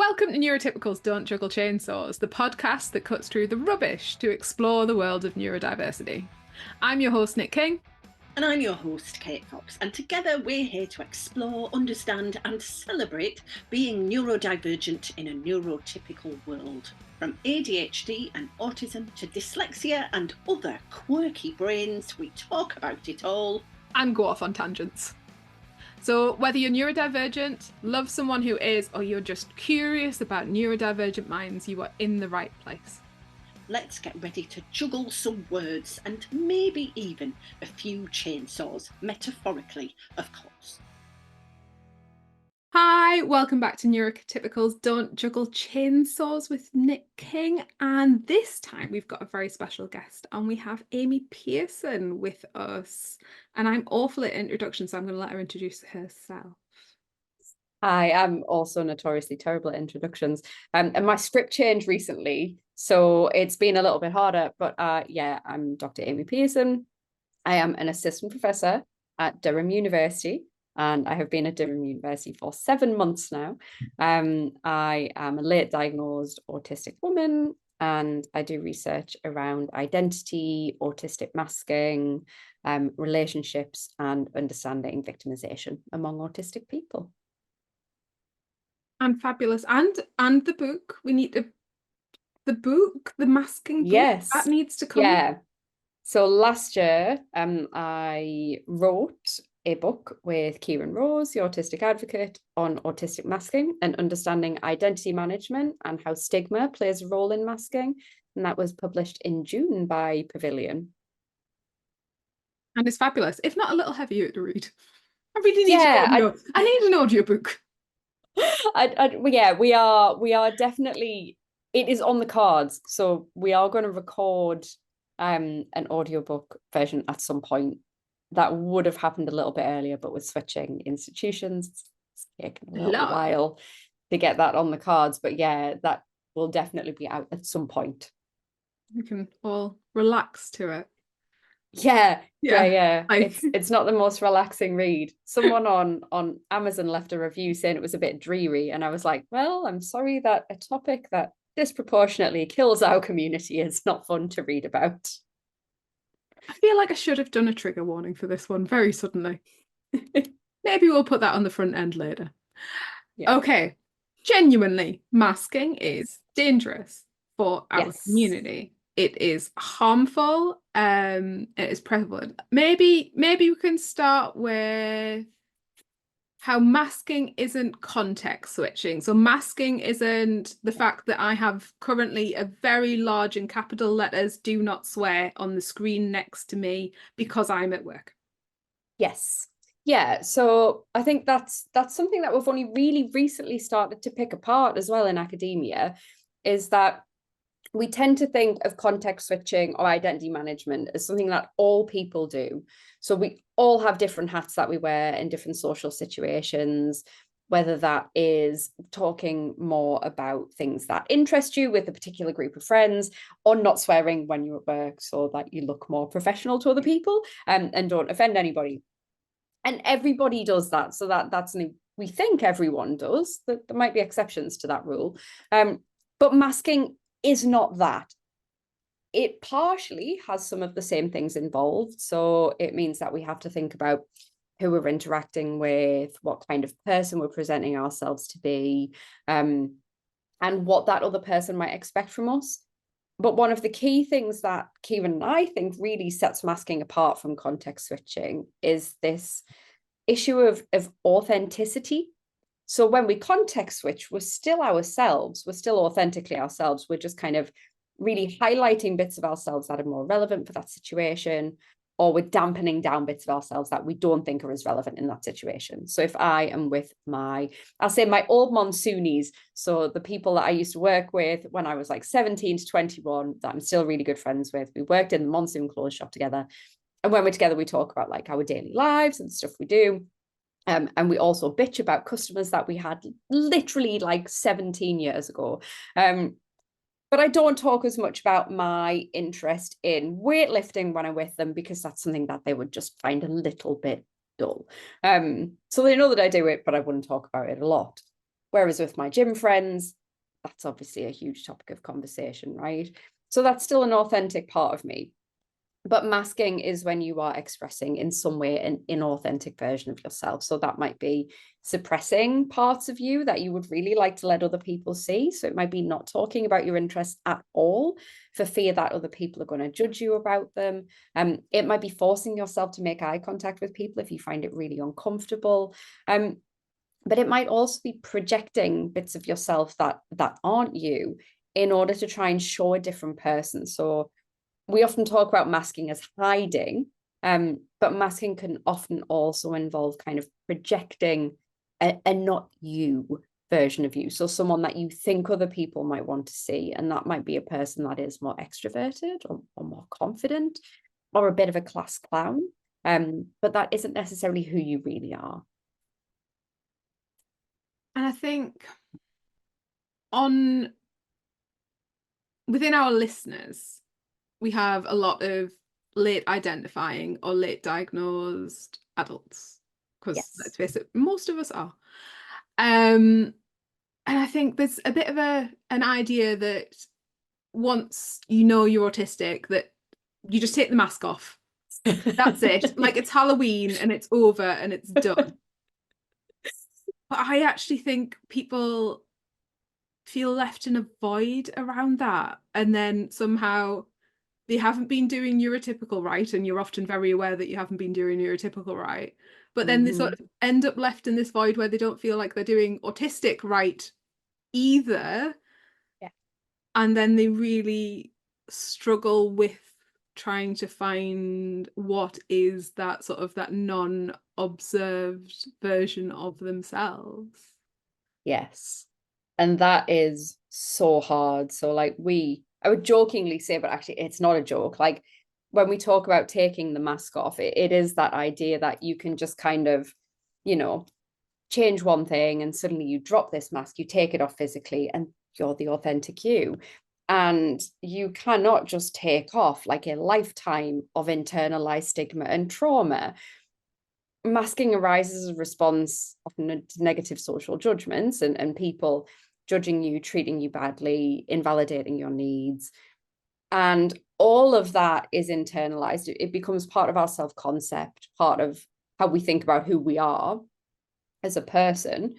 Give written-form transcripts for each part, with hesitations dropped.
Welcome to Neurotypical's Don't Juggle Chainsaws, the podcast that cuts through the rubbish to explore the world of neurodiversity. I'm your host, Nic King. And I'm your host, Kate Fox, and together we're here to explore, understand and celebrate being neurodivergent in a neurotypical world. From ADHD and autism to dyslexia and other quirky brains, we talk about it all. And go off on tangents. So whether you're neurodivergent, love someone who is, or you're just curious about neurodivergent minds, you are in the right place. Let's get ready to juggle some words and maybe even a few chainsaws, metaphorically, of course. Hi, welcome back to Neurotypical's Don't Juggle Chainsaws with Nic King. And this time we've got a very special guest and we have Amy Pearson with us. And I'm awful at introductions, so I'm going to let her introduce herself. Hi, I'm also notoriously terrible at introductions. And my script changed recently, so it's been a little bit harder. But yeah, I'm Dr. Amy Pearson. I am an assistant professor at Durham University, and I have been at Durham University for 7 months now. I am a late diagnosed autistic woman, and I do research around identity, autistic masking, relationships, and understanding victimisation among autistic people. And fabulous. And the book. We need the book, the masking book. Yes. That needs to come. Yeah. So last year, I wrote a book with Kieran Rose, the autistic advocate, on autistic masking and understanding identity management and how stigma plays a role in masking. And that was published in June by Pavilion. And it's fabulous. If not a little heavier to read. I really need I need an audiobook. Yeah, we are definitely, it is on the cards. So we are going to record an audiobook version at some point. That would have happened a little bit earlier, but with switching institutions, it's taken a little while to get that on the cards. But yeah, that will definitely be out at some point. We can all relax to it. Yeah. It's not the most relaxing read. Someone on Amazon left a review saying it was a bit dreary, and I was like, well, I'm sorry that a topic that disproportionately kills our community is not fun to read about. I feel like I should have done a trigger warning for this one very suddenly. Maybe we'll put that on the front end later. Yeah. Okay. Genuinely, masking is dangerous for our community. It is harmful. It is prevalent. Maybe we can start with how masking isn't context switching. So masking isn't the fact that I have currently a very large in capital letters "do not swear" on the screen next to me because I'm at work. Yes. Yeah, so I think that's something that we've only really recently started to pick apart as well in academia, is that we tend to think of context switching or identity management as something that all people do. So we all have different hats that we wear in different social situations, whether that is talking more about things that interest you with a particular group of friends, or not swearing when you're at work so that you look more professional to other people and don't offend anybody. And everybody does that. So that's something we think everyone does. There might be exceptions to that rule. But masking is not that. It partially has some of the same things involved. So it means that we have to think about who we're interacting with, what kind of person we're presenting ourselves to be, and what that other person might expect from us. But one of the key things that Kieran and I think really sets masking apart from context switching is this issue of authenticity. So when we context switch, we're still ourselves, we're still authentically ourselves. We're just kind of really highlighting bits of ourselves that are more relevant for that situation, or we're dampening down bits of ourselves that we don't think are as relevant in that situation. So if I am with I'll say my old monsoonies, so the people that I used to work with when I was like 17 to 21, that I'm still really good friends with, we worked in the monsoon clothes shop together. And when we're together, we talk about like our daily lives and stuff we do. And we also bitch about customers that we had literally like 17 years ago. But I don't talk as much about my interest in weightlifting when I'm with them, because that's something that they would just find a little bit dull. So they know that I do it, but I wouldn't talk about it a lot. Whereas with my gym friends, that's obviously a huge topic of conversation, right? So that's still an authentic part of me. But masking is when you are expressing in some way an inauthentic version of yourself. So that might be suppressing parts of you that you would really like to let other people see. So it might be not talking about your interests at all for fear that other people are going to judge you about them. It might be forcing yourself to make eye contact with people if you find it really uncomfortable. But it might also be projecting bits of yourself that aren't you in order to try and show a different person. So we often talk about masking as hiding, but masking can often also involve kind of projecting a not you version of you. So someone that you think other people might want to see, and that might be a person that is more extroverted or more confident or a bit of a class clown. But that isn't necessarily who you really are. And I think within our listeners, we have a lot of late identifying or late diagnosed adults, because Yes. let's face it, most of us are. And I think there's a bit of an idea that once you know you're autistic, that you just take the mask off. That's it. Like it's Halloween and it's over and it's done. But I actually think people feel left in a void around that. And then somehow they haven't been doing neurotypical right, and you're often very aware that you haven't been doing neurotypical right. But then they sort of end up left in this void where they don't feel like they're doing autistic right either. Yeah. And then they really struggle with trying to find what is that sort of that non-observed version of themselves. Yes. And that is so hard. So like I would jokingly say, but actually it's not a joke. Like when we talk about taking the mask off, it is that idea that you can just kind of, change one thing and suddenly you drop this mask, you take it off physically and you're the authentic you. And you cannot just take off like a lifetime of internalized stigma and trauma. Masking arises as a response often to negative social judgments and people judging you, treating you badly, invalidating your needs. And all of that is internalized. It becomes part of our self-concept, part of how we think about who we are as a person.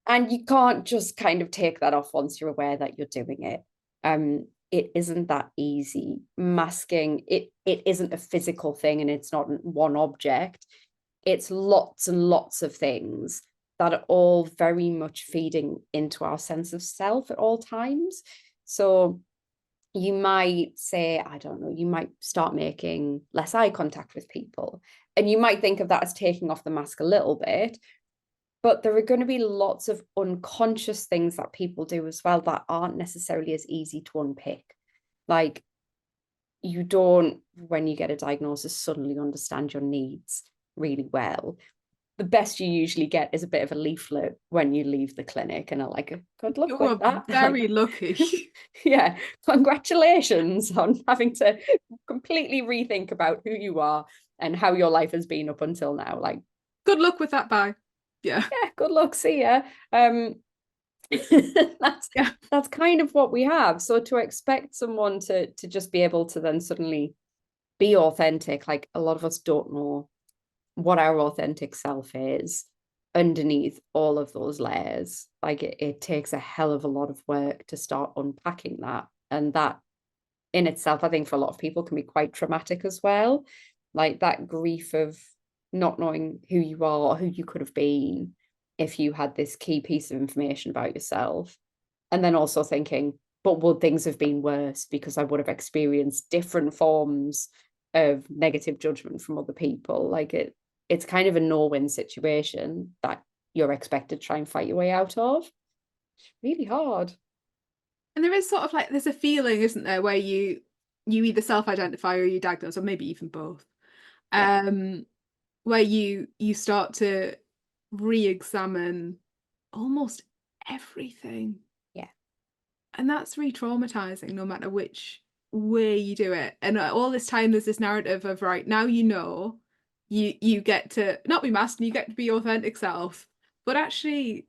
And you can't just kind of take that off once you're aware that you're doing it. It isn't that easy. Masking, it isn't a physical thing and it's not one object. It's lots and lots of things that are all very much feeding into our sense of self at all times. So you might say, I don't know, you might start making less eye contact with people. And you might think of that as taking off the mask a little bit. But there are going to be lots of unconscious things that people do as well that aren't necessarily as easy to unpick. Like you don't, when you get a diagnosis, suddenly understand your needs really well. The best you usually get is a bit of a leaflet when you leave the clinic and are like, good luck with that. Very lucky. Yeah, congratulations on having to completely rethink about who you are and how your life has been up until now. Like, good luck with that. Bye. Yeah, good luck, see ya. That's kind of what we have. So to expect someone to just be able to then suddenly be authentic, like a lot of us don't know what our authentic self is underneath all of those layers. Like it takes a hell of a lot of work to start unpacking that, and that in itself, I think for a lot of people can be quite traumatic as well. Like that grief of not knowing who you are or who you could have been if you had this key piece of information about yourself. And then also thinking, but would things have been worse because I would have experienced different forms of negative judgment from other people? Like it's kind of a no-win situation that you're expected to try and fight your way out of. It's really hard. And there is sort of like, there's a feeling, isn't there, where you either self-identify or you diagnose, or maybe even both. Where you start to re-examine almost everything. Yeah. And that's re-traumatizing no matter which way you do it. And all this time there's this narrative of, right, now you get to not be masked and you get to be your authentic self. But actually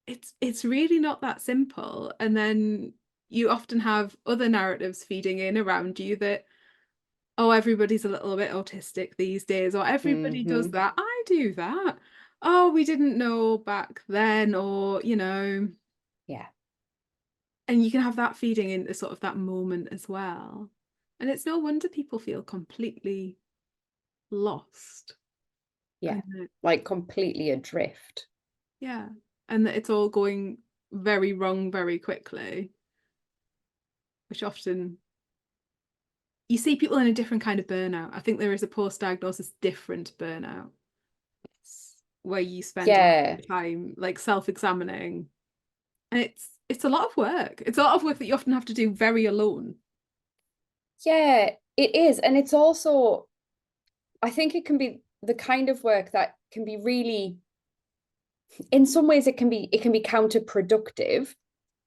it's really not that simple. And then you often have other narratives feeding in around you that, oh, everybody's a little bit autistic these days, or everybody does that. I do that. Oh, we didn't know back then, or, Yeah. and you can have that feeding into sort of that moment as well. And it's no wonder people feel completely lost. Yeah. And Like completely adrift. yeah. And that it's all going very wrong very quickly, which often you see people in a different kind of burnout. I think there is a post-diagnosis different burnout where you spend a lot of time like self-examining. And it's a lot of work. It's a lot of work that you often have to do very alone. Yeah, it is. And it's also, I think it can be the kind of work that can be really, in some ways it can be counterproductive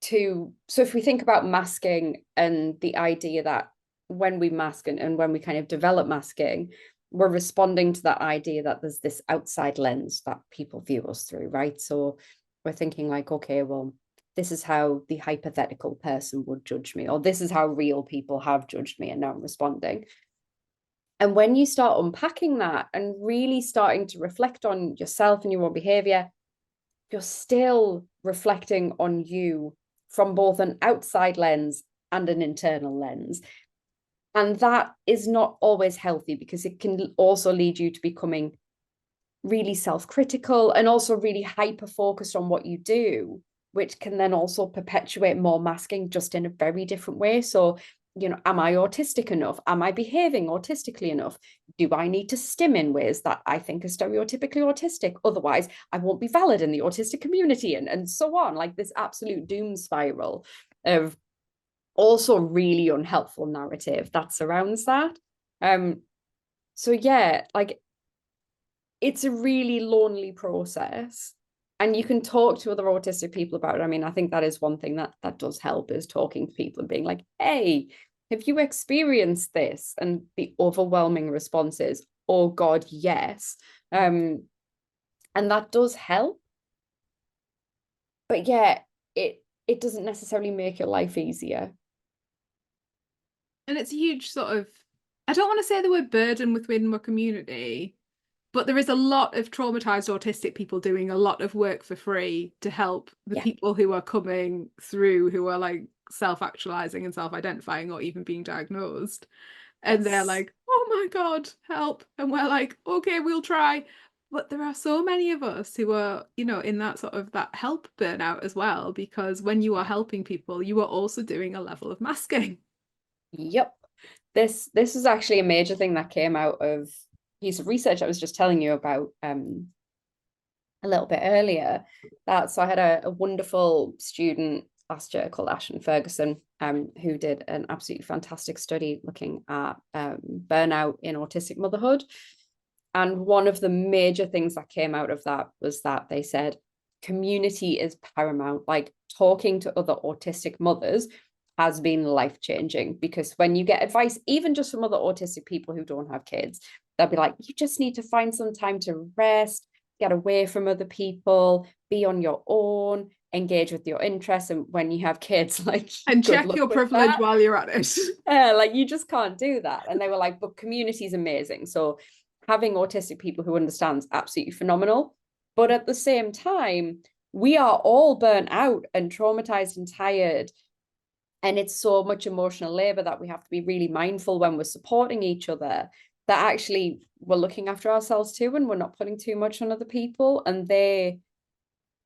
to, so if we think about masking and the idea that when we mask and when we kind of develop masking, we're responding to that idea that there's this outside lens that people view us through, right? So we're thinking like, okay, well, this is how the hypothetical person would judge me, or this is how real people have judged me, and now I'm responding. And when you start unpacking that and really starting to reflect on yourself and your own behavior, you're still reflecting on you from both an outside lens and an internal lens. And that is not always healthy, because it can also lead you to becoming really self-critical and also really hyper-focused on what you do, which can then also perpetuate more masking just in a very different way. So, am I autistic enough? Am I behaving autistically enough? Do I need to stim in ways that I think are stereotypically autistic? Otherwise, I won't be valid in the autistic community, and so on. Like this absolute doom spiral of also really unhelpful narrative that surrounds that. So yeah, like it's a really lonely process, and you can talk to other autistic people about it. I mean, I think that is one thing that does help, is talking to people and being like, hey, have you experienced this? And the overwhelming response is, oh God, yes. And that does help. But yeah, it doesn't necessarily make your life easier. And it's a huge sort of, I don't want to say the word burden within my community, but there is a lot of traumatized autistic people doing a lot of work for free to help the people who are coming through, who are like self-actualizing and self-identifying or even being diagnosed. And they're like, oh my God, help. And we're like, okay, we'll try. But there are so many of us who are, in that sort of that help burnout as well, because when you are helping people, you are also doing a level of masking. Yep. This is actually a major thing that came out of a piece of research I was just telling you about a little bit earlier. So I had a wonderful student last year called Ashton Ferguson, who did an absolutely fantastic study looking at burnout in autistic motherhood. And one of the major things that came out of that was that they said community is paramount. Like talking to other autistic mothers has been life-changing, because when you get advice, even just from other autistic people who don't have kids, they'll be like, you just need to find some time to rest, get away from other people, be on your own, engage with your interests. And when you have kids, like, and check your privilege while you're at it. Like you just can't do that. And they were like, but community is amazing. So having autistic people who understands absolutely phenomenal. But at the same time, we are all burnt out and traumatized and tired. And it's so much emotional labor that we have to be really mindful when we're supporting each other, that actually we're looking after ourselves too, and we're not putting too much on other people. And they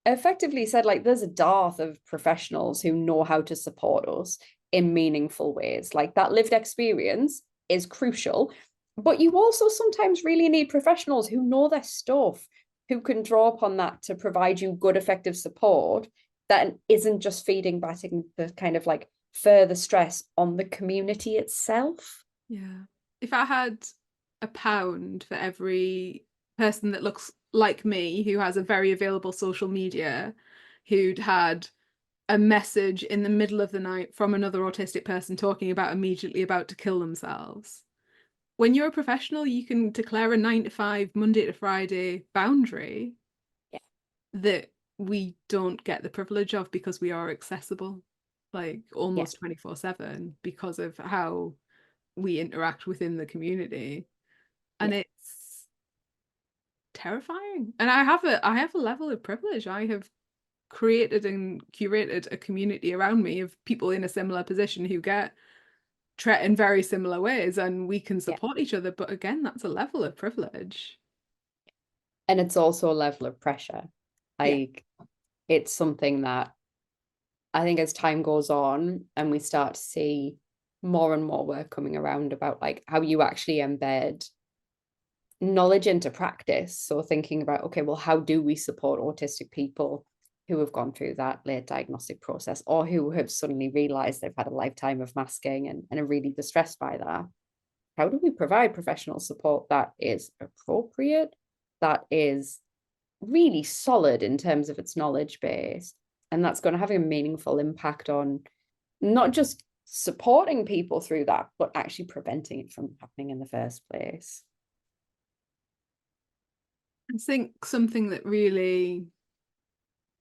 effectively said, like, there's a dearth of professionals who know how to support us in meaningful ways. Like that lived experience is crucial, but you also sometimes really need professionals who know their stuff, who can draw upon that to provide you good, effective support that isn't just feeding back the kind of like further stress on the community itself. Yeah. If I had £1 for every person that looks like me, who has a very available social media, who'd had a message in the middle of the night from another autistic person talking about immediately about to kill themselves. When you're a professional, you can declare a 9 to 5, Monday to Friday boundary that we don't get the privilege of because we are accessible, like almost 24/7 because of how we interact within the community. And it's terrifying. And I have a level of privilege. I have created and curated a community around me of people in a similar position who get treated in very similar ways, and we can support each other. But again, that's a level of privilege. And it's also a level of pressure. Like, it's something that I think as time goes on and we start to see more and more work coming around about like how you actually embed knowledge into practice. So thinking about, okay, well, how do we support autistic people who have gone through that late diagnostic process, or who have suddenly realized they've had a lifetime of masking and are really distressed by that? How do we provide professional support that is appropriate, that is really solid in terms of its knowledge base, and that's going to have a meaningful impact on not just supporting people through that, but actually preventing it from happening in the first place? I think something that really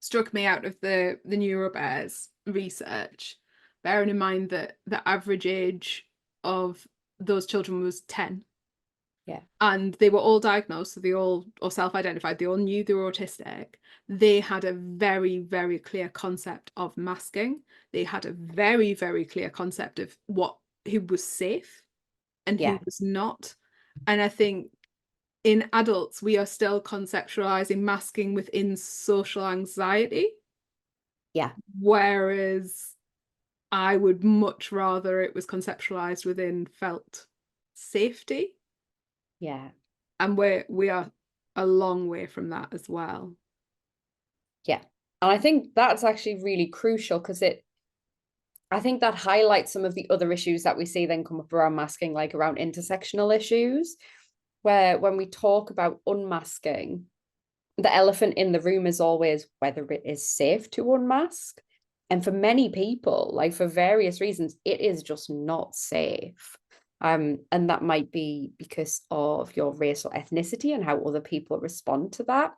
struck me out of the NeuroBears research, bearing in mind that the average age of those children was 10. Yeah. And they were all diagnosed, so they all, or self-identified, they all knew they were autistic. They had a very, very clear concept of masking. They had a very, very clear concept of who was safe and who was not. And I think in adults, we are still conceptualizing masking within social anxiety. Yeah. Whereas I would much rather it was conceptualized within felt safety. Yeah. And we are a long way from that as well. Yeah. And I think that's actually really crucial, because I think that highlights some of the other issues that we see then come up around masking, like around intersectional issues, where when we talk about unmasking, the elephant in the room is always whether it is safe to unmask. And for many people, like for various reasons, it is just not safe. And that might be because of your race or ethnicity and how other people respond to that.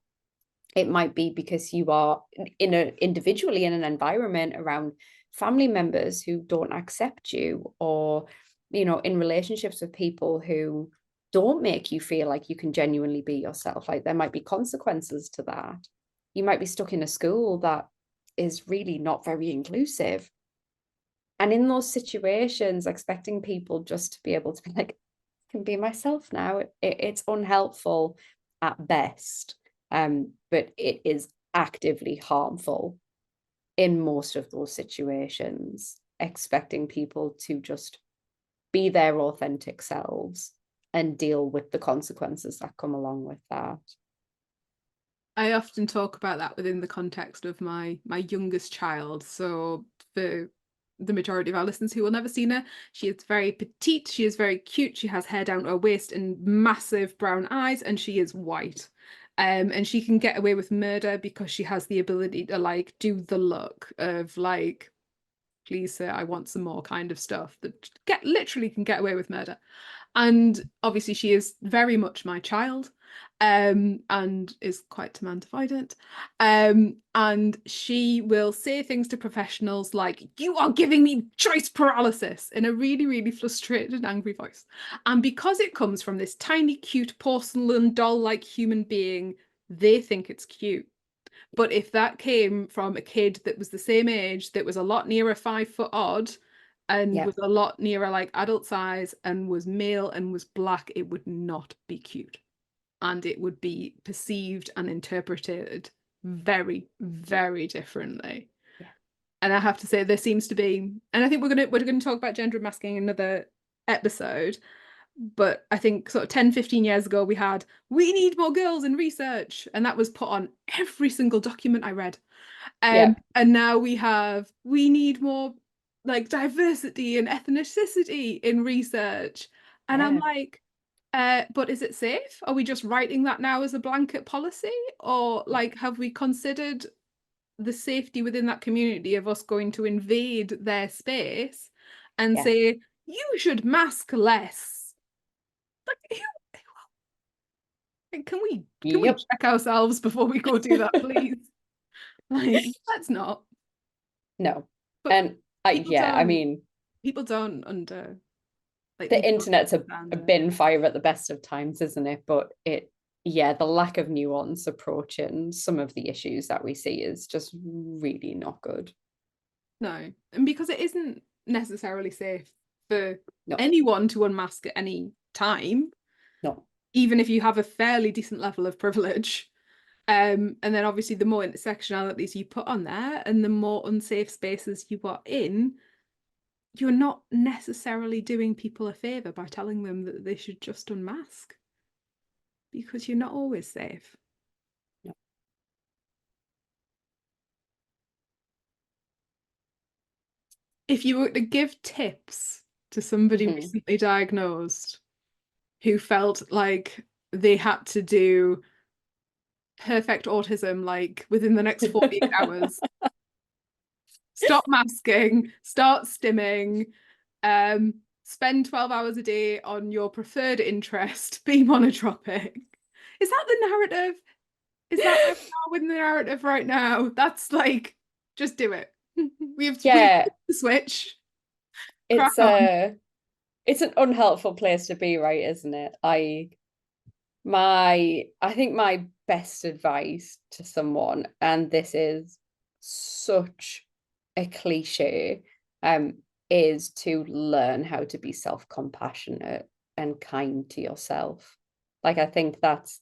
It might be because you are individually in an environment around family members who don't accept you, or, in relationships with people who don't make you feel like you can genuinely be yourself. Like, there might be consequences to that. You might be stuck in a school that is really not very inclusive. And in those situations, expecting people just to be able to be like, I can be myself now, it's unhelpful at best. But it is actively harmful in most of those situations, expecting people to just be their authentic selves and deal with the consequences that come along with that. I often talk about that within the context of my youngest child. So for the majority of our listeners who will never seen her, she is very petite, she is very cute, she has hair down to her waist and massive brown eyes, and she is white. And she can get away with murder because she has the ability to like do the look of like, please sir, I want some more kind of stuff, that literally can get away with murder. And obviously she is very much my child, and is quite demand avoidant. And she will say things to professionals like, you are giving me choice paralysis, in a really, really frustrated and angry voice. And because it comes from this tiny, cute porcelain doll-like human being, they think it's cute. But if that came from a kid that was the same age, that was a lot nearer 5 foot odd, and was a lot nearer like adult size, and was male and was black, it would not be cute. And it would be perceived and interpreted very, very differently. Yeah. And I have to say, there seems to be, and I think we're gonna talk about gender masking in another episode, but I think sort of 10, 15 years ago, we need more girls in research. And that was put on every single document I read. And now we need more like diversity and ethnicity in research. And I'm like, but is it safe? Are we just writing that now as a blanket policy? Or like, have we considered the safety within that community of us going to invade their space and say, you should mask less? Like, can we check ourselves before we go do that, please? Like, let's not. No. But And I mean, people don't under like the internet's a understand bin fire at the best of times, isn't it? But the lack of nuance approaching some of the issues that we see is just really not good. No, and because it isn't necessarily safe for No. anyone to unmask at any time. No. Even if you have a fairly decent level of privilege. And then obviously the more intersectionalities you put on there and the more unsafe spaces you are in, you're not necessarily doing people a favour by telling them that they should just unmask. Because you're not always safe. No. If you were to give tips to somebody recently diagnosed who felt like they had to do perfect autism like within the next 48 hours, stop masking, start stimming, spend 12 hours a day on your preferred interest, be monotropic. Is that the narrative? Is that where we are with the narrative right now? That's like, just do it. We have to switch. It's an unhelpful place to be, right, isn't it? I think my best advice to someone, and this is such a cliche, is to learn how to be self-compassionate and kind to yourself. Like, I think that's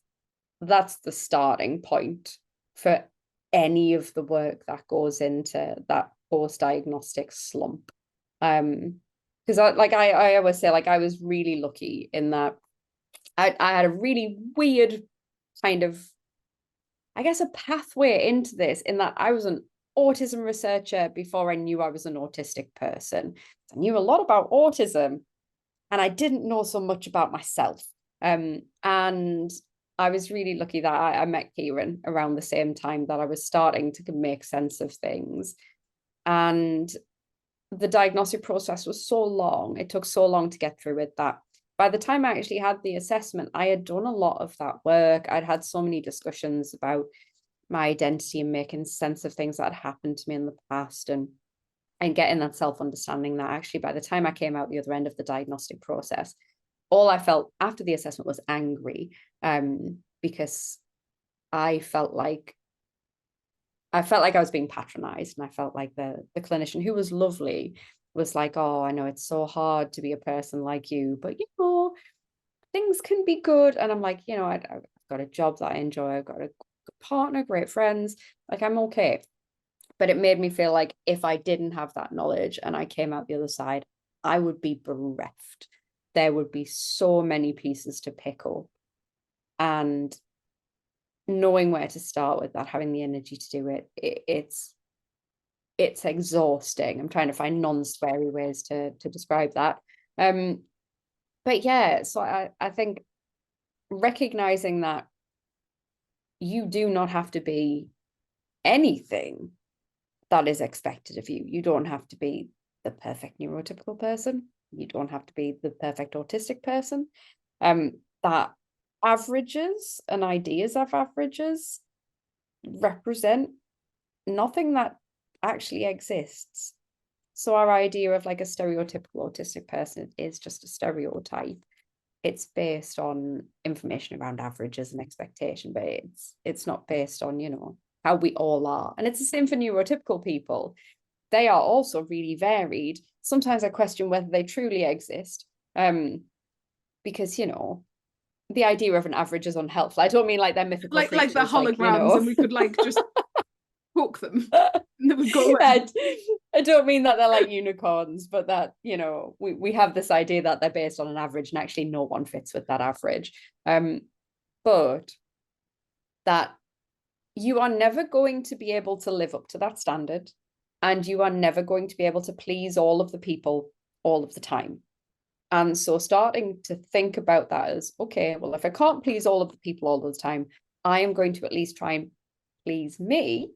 the starting point for any of the work that goes into that post-diagnostic slump. Because I always say, like, I was really lucky in that I had a really weird kind of, I guess, a pathway into this, in that I was an autism researcher before I knew I was an autistic person. I knew a lot about autism and I didn't know so much about myself. And I was really lucky that I met Kieran around the same time that I was starting to make sense of things. And the diagnostic process was so long, it took so long to get through it, that by the time I actually had the assessment, I had done a lot of that work. I'd had so many discussions about my identity and making sense of things that had happened to me in the past, and getting that self-understanding, that actually by the time I came out the other end of the diagnostic process, all I felt after the assessment was angry, because I felt like I was being patronized, and I felt like the clinician, who was lovely, was like, oh, I know it's so hard to be a person like you, but things can be good. And I'm like, I've got a job that I enjoy, I've got a good partner, great friends, like, I'm okay. But it made me feel like if I didn't have that knowledge and I came out the other side, I would be bereft. There would be so many pieces to pick up, and knowing where to start with that, having the energy to do it, it's exhausting. I'm trying to find non-sweary ways to describe that. But yeah, so I think recognizing that you do not have to be anything that is expected of you. You don't have to be the perfect neurotypical person. You don't have to be the perfect autistic person. That averages and ideas of averages represent nothing that actually exists. So our idea of like a stereotypical autistic person is just a stereotype. It's based on information around averages and expectation, but it's not based on, how we all are. And it's the same for neurotypical people. They are also really varied. Sometimes I question whether they truly exist, because, the idea of an average is unhelpful. I don't mean like they're mythical like creatures, the holograms, and we could like just hook them. And they would go away. I don't mean that they're like unicorns, but that, we have this idea that they're based on an average, and actually no one fits with that average. But that you are never going to be able to live up to that standard, and you are never going to be able to please all of the people all of the time. And so starting to think about that as, okay, well, if I can't please all of the people all the time, I am going to at least try and please me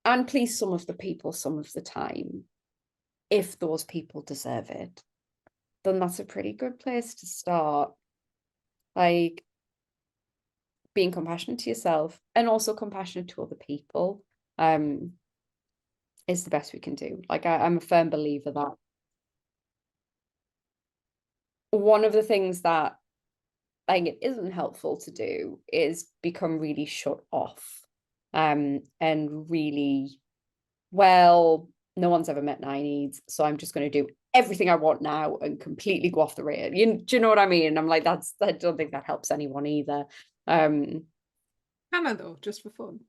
and please some of the people some of the time. If those people deserve it, then that's a pretty good place to start. Like, being compassionate to yourself and also compassionate to other people. is the best we can do. Like I'm a firm believer that one of the things that I think it isn't helpful to do is become really shut off, and really, well, no one's ever met my needs, so I'm just going to do everything I want now and completely go off the rail. Do you know what I mean? And I'm like, I don't think that helps anyone either. Can I though, just for fun?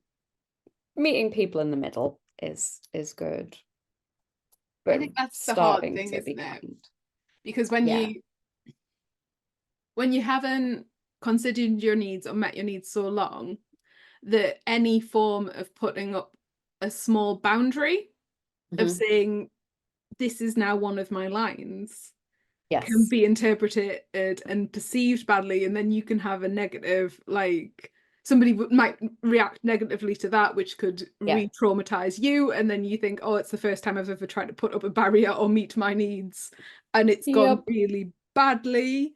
Meeting people in the middle is good. But I think that's the hard thing, isn't it? Kind. Because when you haven't considered your needs or met your needs so long, that any form of putting up a small boundary of saying this is now one of my lines can be interpreted and perceived badly, and then you can have a negative, like somebody might react negatively to that, which could re-traumatize you, and then you think, oh, it's the first time I've ever tried to put up a barrier or meet my needs and it's gone really badly.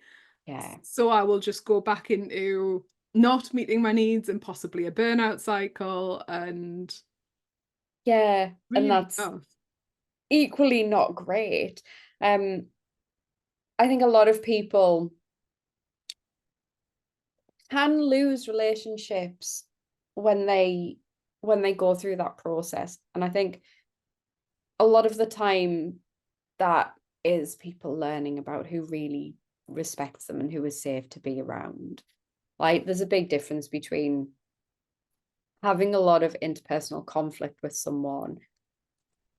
So I will just go back into not meeting my needs and possibly a burnout cycle, and really and that's equally not great. I think a lot of people can lose relationships when they go through that process, and I think a lot of the time that is people learning about who really respects them and who is safe to be around. Like there's a big difference between having a lot of interpersonal conflict with someone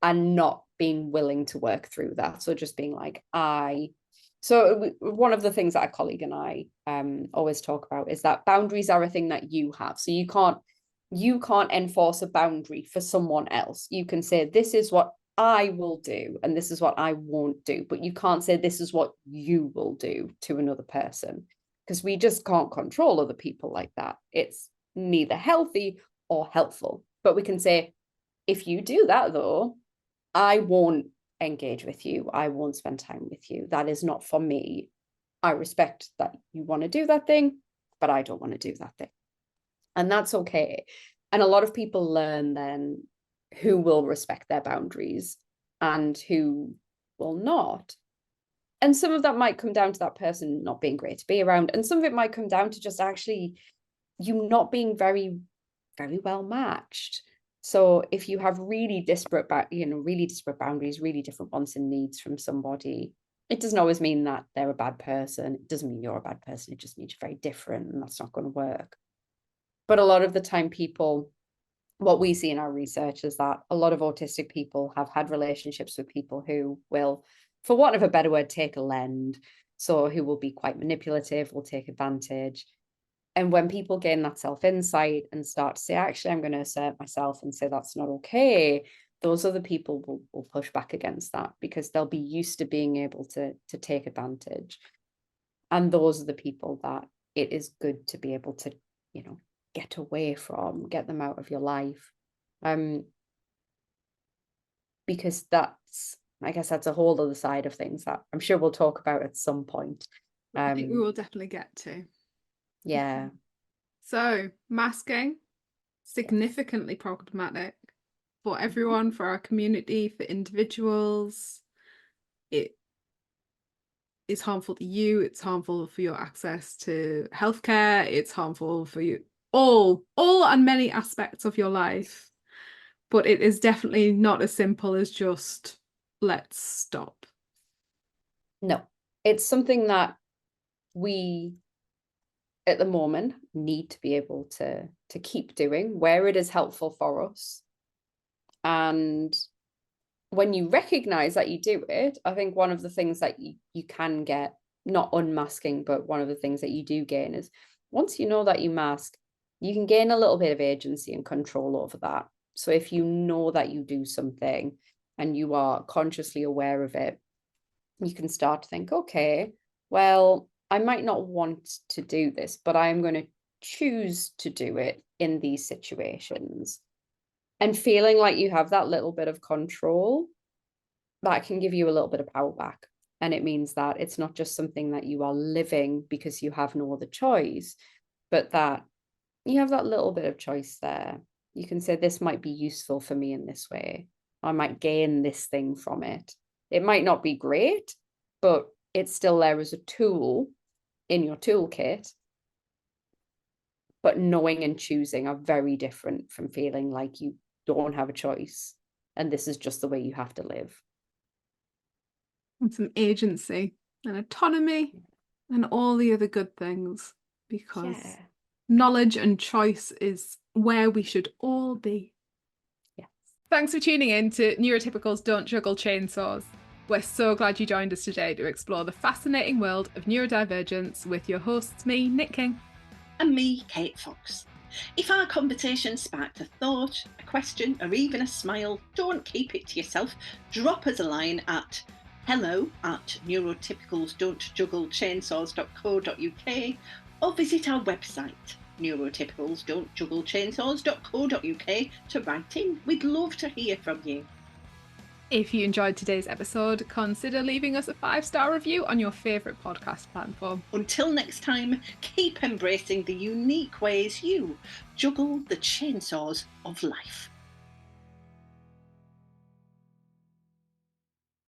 and not being willing to work through that. So just being like, so one of the things that a colleague and I always talk about is that boundaries are a thing that you have. So you can't enforce a boundary for someone else. You can say, this is what I will do and this is what I won't do, but you can't say this is what you will do to another person, because we just can't control other people like that. It's neither healthy or helpful. But we can say, if you do that though, I won't engage with you. I won't spend time with you. That is not for me. I respect that you want to do that thing, but I don't want to do that thing. And that's okay. And a lot of people learn then who will respect their boundaries and who will not. And some of that might come down to that person not being great to be around. And some of it might come down to just actually you not being very, very well matched. So if you have really disparate boundaries, really different wants and needs from somebody, it doesn't always mean that they're a bad person. It doesn't mean you're a bad person. It just means you're very different, and that's not going to work. But a lot of the time what we see in our research is that a lot of autistic people have had relationships with people who will, for want of a better word, take a lend. So who will be quite manipulative, will take advantage. And when people gain that self-insight and start to say, actually, I'm going to assert myself and say that's not okay, those other people will push back against that because they'll be used to being able to take advantage. And those are the people that it is good to be able to, get away from, get them out of your life. Because I guess that's a whole other side of things that I'm sure we'll talk about at some point. I think we will definitely get to. Yeah. So masking, significantly problematic for everyone, for our community, for individuals. It is harmful to you. It's harmful for your access to healthcare. It's harmful for you all and many aspects of your life. But it is definitely not as simple as just let's stop. No, it's something that we at the moment need to be able to keep doing where it is helpful for us. And when you recognize that you do it, I think one of the things that you can get, not unmasking, but one of the things that you do gain is once you know that you mask, you can gain a little bit of agency and control over that. So if you know that you do something and you are consciously aware of it, you can start to think, okay, well, I might not want to do this, but I'm going to choose to do it in these situations. And feeling like you have that little bit of control, that can give you a little bit of power back. And it means that it's not just something that you are living because you have no other choice, but that you have that little bit of choice there. You can say, this might be useful for me in this way. I might gain this thing from it. It might not be great, but it's still there as a tool in your toolkit. But knowing and choosing are very different from feeling like you don't have a choice and this is just the way you have to live. And some agency and autonomy and all the other good things, because knowledge and choice is where we should all be. Yes. Thanks for tuning in to Neurotypicals Don't Juggle Chainsaws. We're so glad you joined us today to explore the fascinating world of neurodivergence with your hosts, me, Nic King. And me, Kate Fox. If our conversation sparked a thought, a question, or even a smile, don't keep it to yourself. Drop us a line at hello@neurotypicalsdon'tjugglechainsaws.co.uk or visit our website, neurotypicalsdon'tjugglechainsaws.co.uk, to write in. We'd love to hear from you. If you enjoyed today's episode, consider leaving us a 5-star review on your favourite podcast platform. Until next time, keep embracing the unique ways you juggle the chainsaws of life.